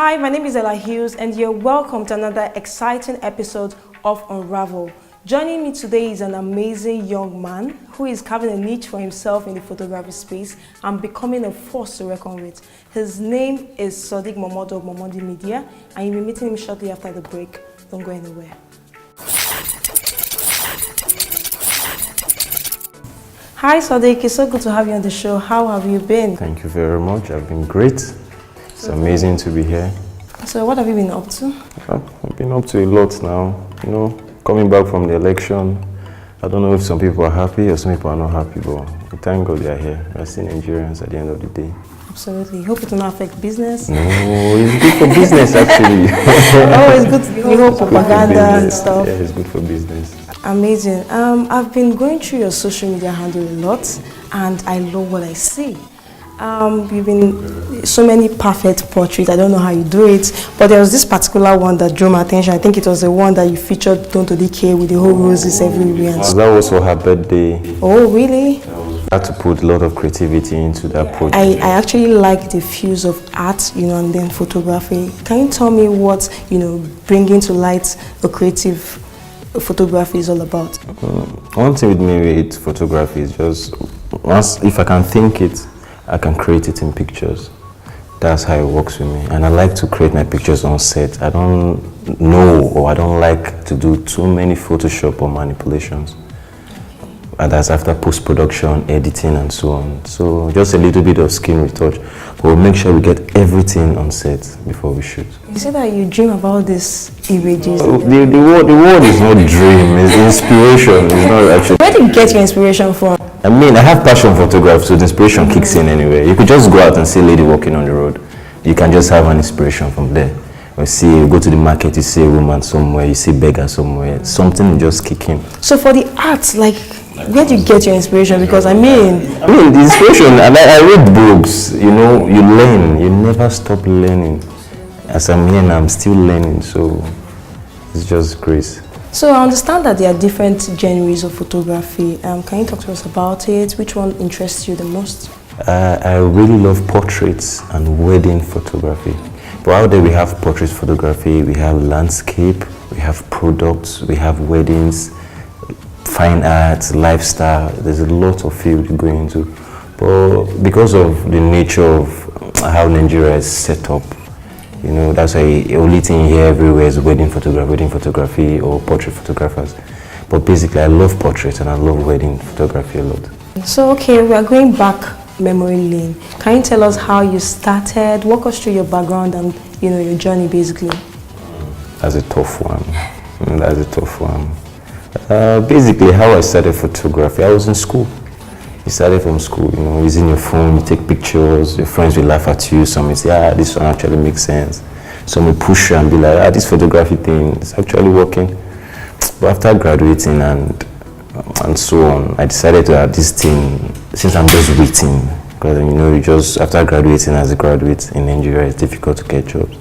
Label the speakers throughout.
Speaker 1: Hi, my name is Ella Hughes and you're welcome to another exciting episode of Unravel. Joining me today is an amazing young man who is carving a niche for himself in the photography space and becoming a force to reckon with. His name is Sadiq Momodu of Momodu Media and you'll be meeting him shortly after the break. Don't go anywhere. Hi Sadiq, it's so good to have you on the show. How have you been?
Speaker 2: Thank you very much. I've been great. It's amazing to be here.
Speaker 1: So what have you been up to?
Speaker 2: I've been up to a lot now. You know, coming back from the election. I don't know if some people are happy or some people are not happy, but thank God they are here. We're still Nigerians at the end of the day.
Speaker 1: Absolutely. Hope it will not affect business.
Speaker 2: No, it's good for business actually.
Speaker 1: Oh, it's good to hear propaganda and stuff.
Speaker 2: Yeah, it's good for business.
Speaker 1: Amazing. I've been going through your social media handle a lot and I love what I see. You've been so many perfect portraits. I don't know how you do it, but there was this particular one that drew my attention. I think it was the one that you featured Don't to Decay with the whole roses everywhere.
Speaker 2: That was for her birthday.
Speaker 1: Oh, really?
Speaker 2: I had to put a lot of creativity into that project.
Speaker 1: I actually like the fuse of art, and then photography. Can you tell me what, bringing to light a creative photography is all about?
Speaker 2: One thing with me with photography is just, once if I can think it, I can create it in pictures. That's how it works with me. And I like to create my pictures on set. I don't know or I don't like to do too many Photoshop or manipulations. And that's after post-production, editing and so on. So just a little bit of skin retouch. But we'll make sure we get everything on set before we shoot.
Speaker 1: You said that you dream about these images.
Speaker 2: The word is not dream, it's inspiration. It's not actually.
Speaker 1: Where do you get your inspiration from?
Speaker 2: I mean, I have passion for photography, so the inspiration kicks in anyway. You could just go out and see a lady walking on the road. You can just have an inspiration from there. Or you go to the market, you see a woman somewhere, you see a beggar somewhere. Something just kick in. So
Speaker 1: for the art, where do you get your inspiration? Because I mean
Speaker 2: the inspiration, I read books, you learn. You never stop learning. As I'm here now, I'm still learning, so it's just grace.
Speaker 1: So I understand that there are different genres of photography. Can you talk to us about it? Which one interests you the most?
Speaker 2: I really love portraits and wedding photography. But out there we have portrait photography, we have landscape, we have products, we have weddings, fine arts, lifestyle. There's a lot of field to go into. But because of the nature of how Nigeria is set up, that's why the only thing here everywhere is wedding photography or portrait photographers. But basically I love portraits and I love wedding photography a lot.
Speaker 1: So okay, we are going back memory lane. Can you tell us how you started? Walk us through your background and your journey basically.
Speaker 2: That's a tough one. Basically how I started photography, I was in school. You started from school, using your phone, you take pictures, your friends will laugh at you, some will say, this one actually makes sense. Some will push you and be like, this photography thing is actually working. But after graduating and so on, I decided to have this thing, since I'm just waiting, because after graduating as a graduate in Nigeria, it's difficult to get jobs.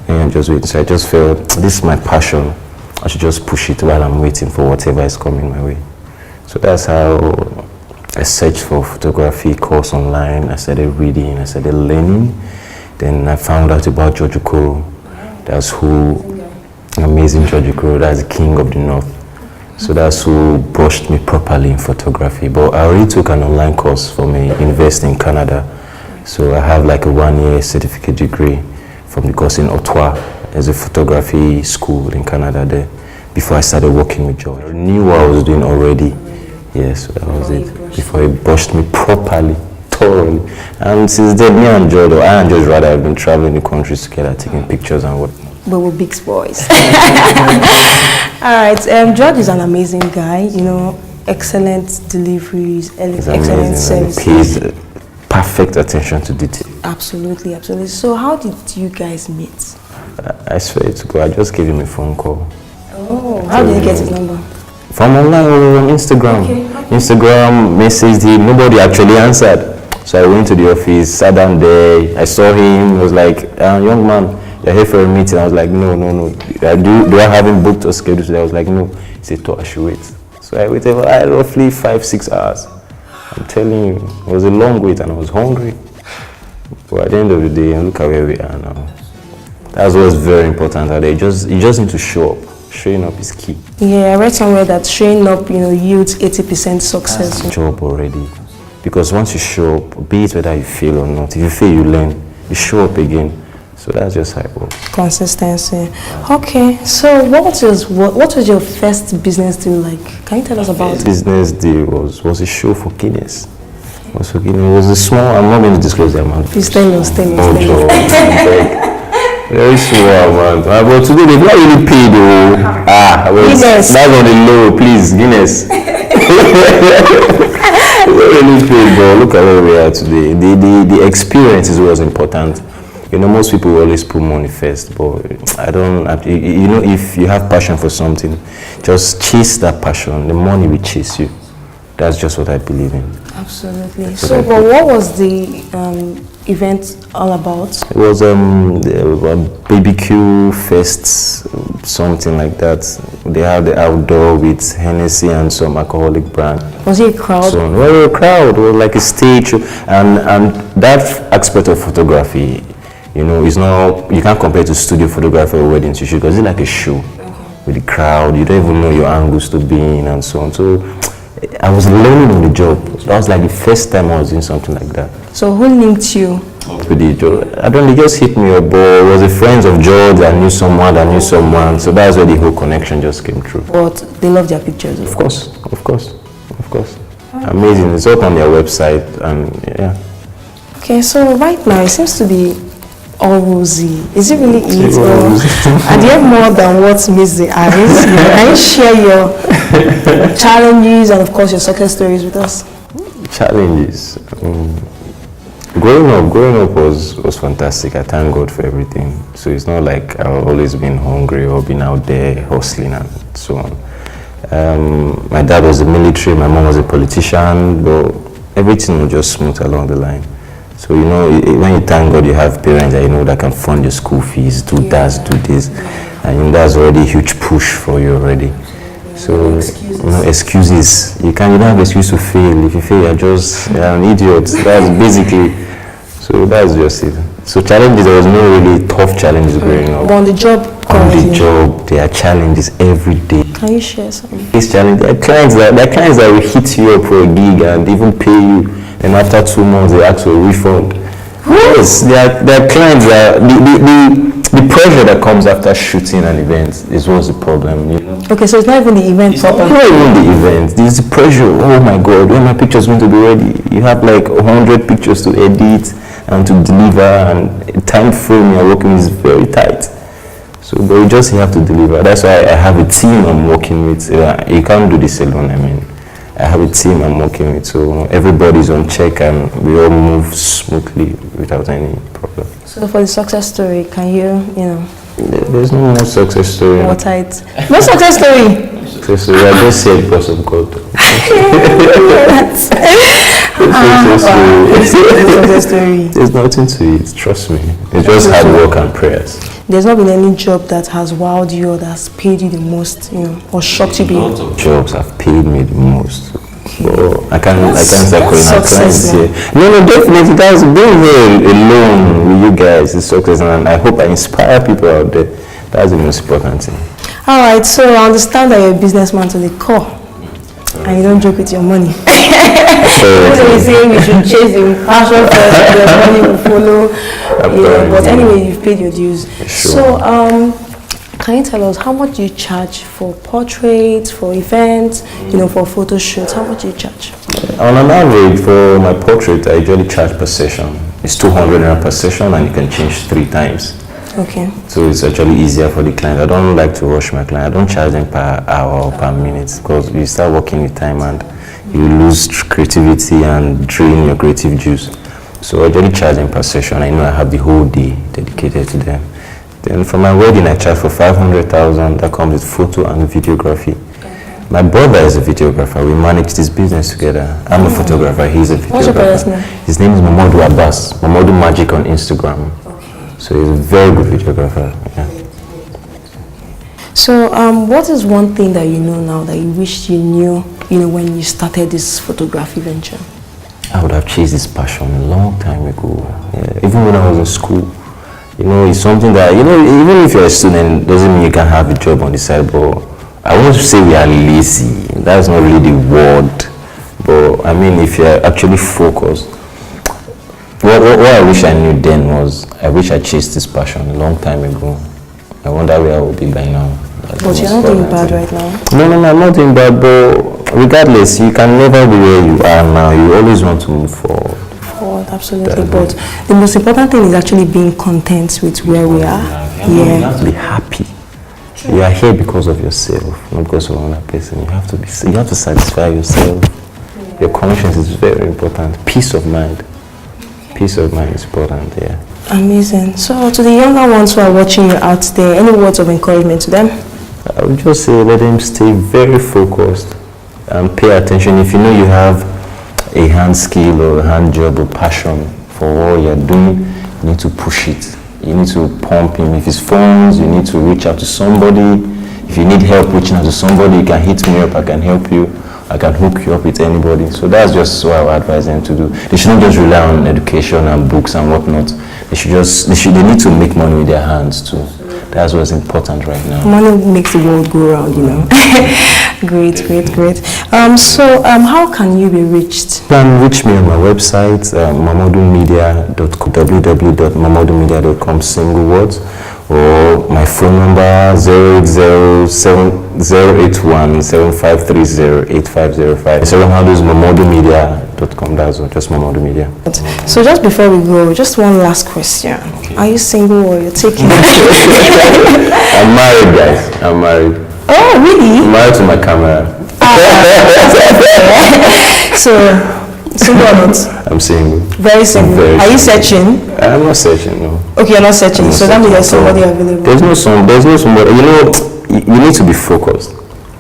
Speaker 2: And I'm just waiting, so I just felt, this is my passion, I should just push it while I'm waiting for whatever is coming my way. So that's how I searched for photography course online. I started reading, I started learning. Then I found out about George Okoro. That's amazing George Okoro, that's the king of the north. So that's who brushed me properly in photography. But I already took an online course from a university in Canada. So I have a 1-year certificate degree from the course in Ottawa. There's a photography school in Canada there. Before I started working with George, I knew what I was doing already. Yes, that was it. Before he brushed me properly, thoroughly. And since then, me and George, or I and George rather, have been traveling the countries together, taking pictures and what.
Speaker 1: But we're big boys. All right, George is an amazing guy, excellent deliveries, excellent service.
Speaker 2: He pays perfect attention to detail.
Speaker 1: Absolutely, absolutely. So how did you guys meet?
Speaker 2: I swear to God, I just gave him a phone call.
Speaker 1: Oh, how did you get his number?
Speaker 2: From online or on Instagram. Okay. Instagram messaged him, nobody actually answered. So I went to the office, sat down there, I saw him, he was like, young man, you're here for a meeting. I was like, no. Do I have him booked or scheduled today? I was like, no. He said, I should wait. So I waited for roughly 5-6 hours. I'm telling you, it was a long wait and I was hungry. But at the end of the day, look at where we are now. That's what's very important out there. You just need to show up. Showing up is key.
Speaker 1: Yeah, I read somewhere that showing up, yields 80% success.
Speaker 2: That's job already. Because once you show up, be it whether you fail or not, if you fail, you learn. You show up again. So that's just how it works.
Speaker 1: Consistency. Okay, so what was your first business deal like? Can you tell us about it?
Speaker 2: Business deal was a show for Guinness. It was a small, I'm not going to disclose the amount.
Speaker 1: Please tell us.
Speaker 2: Very small amount. But today they've not really paid though.
Speaker 1: Guinness.
Speaker 2: That's on the low, please, Guinness. Really paid, but look at where we are today. The experience is what's important. Most people always put money first, but if you have passion for something, just chase that passion. The money will chase you. That's just what I believe in.
Speaker 1: Absolutely. So, but what was the event all about?
Speaker 2: It was a BBQ fest, something like that. They had the outdoor with Hennessy and some alcoholic brand.
Speaker 1: Was it a crowd?
Speaker 2: So, well, a crowd. It was like a stage, and that aspect of photography, is not, you can't compare it to studio photography or weddings you shoot, because it's like a show with the crowd. You don't even know your angles to be in and so on. So I was learning on the job. That was like the first time I was doing something like that.
Speaker 1: So who linked you?
Speaker 2: With the job. I don't know, they just hit me up, but it was a friend of George that knew someone that knew someone. So that's where the whole connection just came through.
Speaker 1: But they love their pictures.
Speaker 2: Of course. Amazing. It's up on their website and yeah.
Speaker 1: Okay, so right now it seems to be all rosy. Is it really it? Or are there more than what meets the eyes? Can you share your challenges and of course your success stories with us?
Speaker 2: Challenges. Growing up was fantastic. I thank God for everything. So it's not like I've always been hungry or been out there hustling and so on. My dad was in the military, my mom was a politician, but everything was just smooth along the line. So when you thank God you have parents that that can fund your school fees, do that, do this, and that's already a huge push for you already. So excuses. You don't have excuse to fail. If you fail, you're an idiot. That's basically. So that's just it. So challenges. There was no really tough challenges growing up.
Speaker 1: On the job.
Speaker 2: There are challenges every day.
Speaker 1: Can you share some?
Speaker 2: These challenges. There are clients that will hit you up for a gig and even pay you, and after 2 months they ask for a refund. Yes, there are clients that the pressure that comes after shooting an event is what's the problem.
Speaker 1: Okay, so it's not even the event proper.
Speaker 2: Not even the event. There's the pressure. Oh my God, when my picture's going to be ready? You have like 100 pictures to edit and to deliver, and the time frame you're working is very tight. So, but you have to deliver. That's why I have a team I'm working with. You can't do this alone. I have a team I'm working with, so everybody's on check and we all move smoothly without any problem.
Speaker 1: So for the success story, can you
Speaker 2: There's no more success story.
Speaker 1: More tight. No success story.
Speaker 2: Success story. I just said because of God.
Speaker 1: Success story.
Speaker 2: There's nothing to it. Trust me. It's just hard work and prayers.
Speaker 1: There's not been any job that has wowed you or that's paid you the most, or shocked you.
Speaker 2: A lot of jobs have paid me the most. But I can't start calling our clients here. No, definitely. That's being here alone with you guys is success, and I hope I inspire people out there. That's the most important thing.
Speaker 1: All right, so I understand that you're a businessman to the core, and you don't joke with your money. So you say we should chase the passion first, the money will follow. But anyway, you've paid your dues.
Speaker 2: Sure.
Speaker 1: So, can you tell us how much you charge for portraits, for events, for photo shoots? How much do you charge?
Speaker 2: On an average, for my portrait, I usually charge per session. It's 200 naira per session, and you can change 3 times.
Speaker 1: Okay.
Speaker 2: So it's actually easier for the client. I don't like to rush my client. I don't charge them per hour or per minute, because you start working with time and you lose creativity and drain your creative juice. So I usually charge them per session. I know I have the whole day dedicated to them. Then for my wedding, I charge for 500,000. That comes with photo and videography. My brother is a videographer. We manage this business together. I'm a photographer. He's a videographer.
Speaker 1: What's your brother's name?
Speaker 2: His name is Momodu Abbas. Momodu Magic on Instagram. Okay. So he's a very good videographer. Yeah.
Speaker 1: So what is one thing that you know now that you wish you knew, when you started this photography venture?
Speaker 2: I would have chased this passion a long time ago. Yeah. Even when I was in school. You know, it's something that, you know, even if you're a student, it doesn't mean you can have a job on the side, but I won't say we are lazy. That's not really the word. But I mean, if you're actually focused, what I wish I knew then was, I wish I chased this passion a long time ago. I wonder where I would be by now.
Speaker 1: But you're not doing bad right now.
Speaker 2: No, I'm not doing bad, but regardless, you can never be where you are now. You always want to move forward.
Speaker 1: Absolutely. But the most important thing is actually being content with where we are.
Speaker 2: You have to be happy. True. You are here because of yourself, not because of another person. You have to satisfy yourself. Yeah. Your conscience is very important. Peace of mind. Peace of mind is important, yeah.
Speaker 1: Amazing. So to the younger ones who are watching you out there, any words of encouragement to them?
Speaker 2: I would just say let them stay very focused and pay attention. If you know you have a hand skill or a hand job or passion for what you're doing, you need to push it. You need to pump him. If it's phones, you need to reach out to somebody. If you need help reaching out to somebody, you can hit me up, I can help you. I can hook you up with anybody. So that's just what I would advise them to do. They shouldn't just rely on education and books and whatnot. They need to make money with their hands too. That's what's important right now.
Speaker 1: Money makes the world go round, you know. Great. So how can you be reached?
Speaker 2: You can reach me on my website, momodumedia.com, www.momodumedia.com, single words, or my phone number 080-781-7530-8505. Instagram handle is momodumedia.com. That's all, just Momodu Media.
Speaker 1: So just before we go, just one last question. Okay. Are you single or you're taking?
Speaker 2: I'm married, guys. I'm married.
Speaker 1: Oh, really?
Speaker 2: I'm married to my camera.
Speaker 1: So, single or not?
Speaker 2: I'm single.
Speaker 1: Very single. Are you searching?
Speaker 2: I'm not searching, no.
Speaker 1: Okay, you're not searching. So that means there's somebody available.
Speaker 2: There's no somebody. You know, you need to be focused.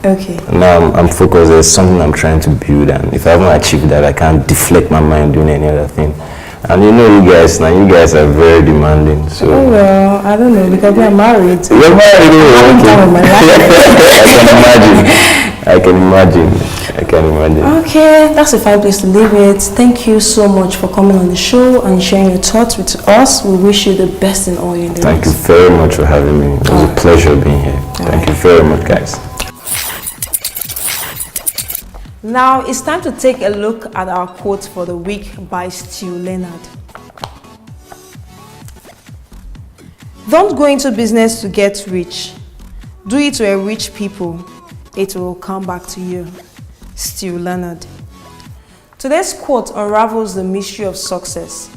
Speaker 1: Okay.
Speaker 2: Now I'm focused. There's something I'm trying to build, and if I haven't achieved that, I can't deflect my mind doing any other thing. And you know, you guys are very demanding. So.
Speaker 1: Oh well, I don't know because we are married.
Speaker 2: You're married, I can imagine.
Speaker 1: Okay, that's a fine place to leave it. Thank you so much for coming on the show and sharing your thoughts with us. We wish you the best in all your endeavors.
Speaker 2: Thank you very much for having me. It was a pleasure being here. Thank you very much, guys.
Speaker 1: Now it's time to take a look at our quote for the week by Stu Leonard. Don't go into business to get rich. Do it to enrich people. It will come back to you. Stu Leonard. Today's quote unravels the mystery of success.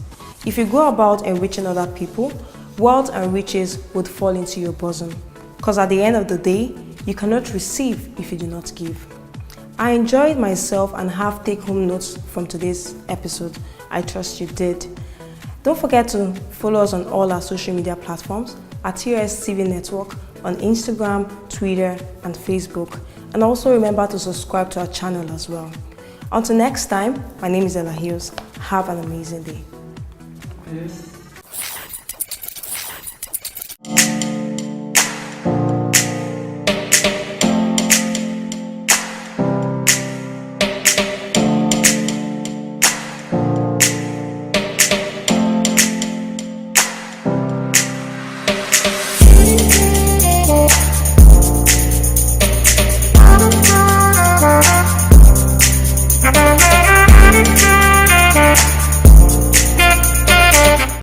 Speaker 1: If you go about enriching other people, wealth and riches would fall into your bosom. Because at the end of the day, you cannot receive if you do not give. I enjoyed myself and have take-home notes from today's episode. I trust you did. Don't forget to follow us on all our social media platforms at TOS TV Network on Instagram, Twitter, and Facebook. And also remember to subscribe to our channel as well. Until next time, my name is Ella Hills. Have an amazing day.